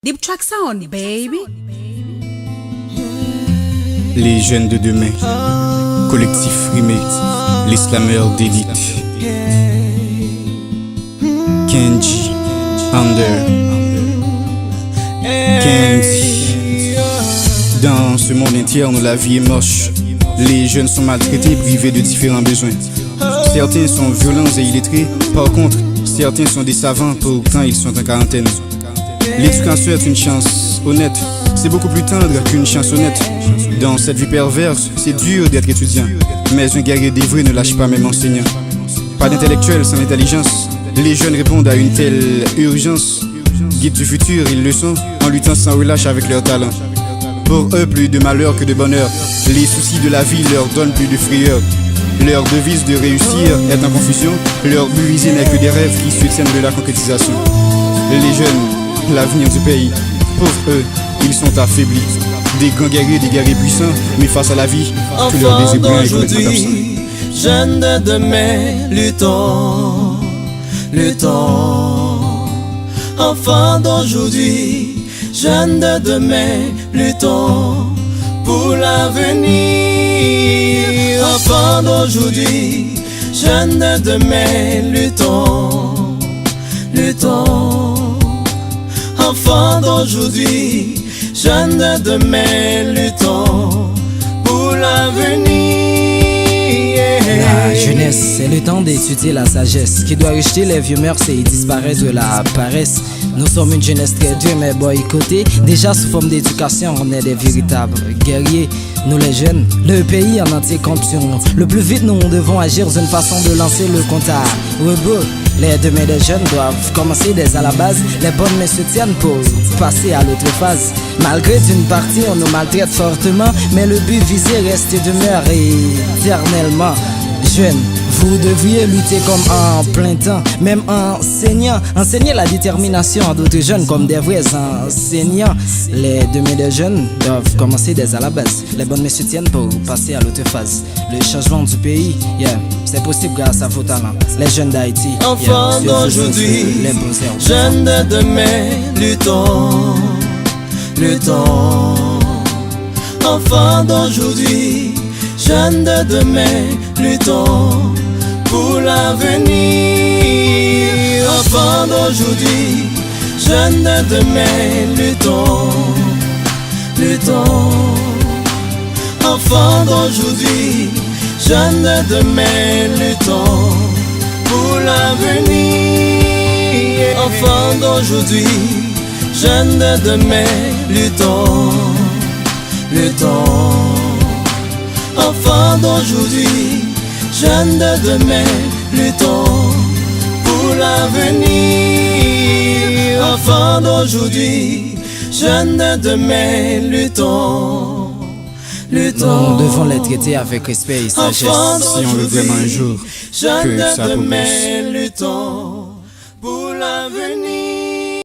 Deep track sound, baby. Les jeunes de demain, collectif rimé, les slameurs d'élite. Kenji, Under, Kenji. Dans ce monde interne où la vie est moche, les jeunes sont maltraités, privés de différents besoins. Certains sont violents et illettrés, par contre, certains sont des savants, pourtant ils sont en quarantaine. L'éducation est une chance honnête, c'est beaucoup plus tendre qu'une chansonnette. Dans cette vie perverse, c'est dur d'être étudiant, mais un guerrier dévoué ne lâche pas même enseignant. Pas d'intellectuel sans intelligence, les jeunes répondent à une telle urgence. Guides du futur, ils le sont, en luttant sans relâche avec leur talent. Pour eux, plus de malheur que de bonheur, les soucis de la vie leur donnent plus de frayeur. Leur devise de réussir est en confusion, leur but visé n'est que des rêves qui soutiennent de la concrétisation. Les jeunes, l'avenir du pays, pour eux, ils sont affaiblis. Des grands guerriers, des guerriers puissants, mais face à la vie, tous leurs désirs blancs et complètement absents. Jeunes de demain, luttons, luttons. Enfants d'aujourd'hui, jeunes de demain, luttons pour l'avenir. Enfants d'aujourd'hui, jeunes de demain, luttons, luttons. Enfants d'aujourd'hui, jeunes de demain, luttons pour l'avenir. La jeunesse, c'est le temps d'étudier la sagesse qui doit rejeter les vieux mœurs et disparaître de la paresse. Nous sommes une jeunesse très dure mais boycottée. Déjà sous forme d'éducation, on est des véritables guerriers. Nous les jeunes, le pays en entier compte sur nous. Le plus vite nous devons agir d'une façon de lancer le compte à rebours. Les demain des jeunes doivent commencer dès à la base. Les bonnes mains se tiennent pour passer à l'autre phase. Malgré d'une partie on nous maltraite fortement, mais le but visé reste et demeure éternellement. Jeunes, vous devriez lutter comme en plein temps, même enseignant. Enseigner la détermination à d'autres jeunes comme des vrais enseignants. Les demain des jeunes doivent commencer dès à la base. Les bonnes mains se tiennent pour passer à l'autre phase. Le changement du pays, c'est possible grâce à vos talents. Les jeunes d'Haïti, enfants d'aujourd'hui, jeunes de demain, luttons, luttons. Enfants d'aujourd'hui, jeunes de demain, luttons pour l'avenir. Enfants d'aujourd'hui, jeunes de demain, luttons, luttons. Enfants d'aujourd'hui, jeunes de demain, luttons pour l'avenir. Enfants d'aujourd'hui, jeunes de demain, luttons, luttons. Enfants d'aujourd'hui, jeunes de demain, luttons pour l'avenir. Enfants d'aujourd'hui, jeunes de demain, luttons, luttons. Nous devons les traiter avec respect et sagesse. Si on veut vraiment un jour que ça progresse. Luttons pour l'avenir.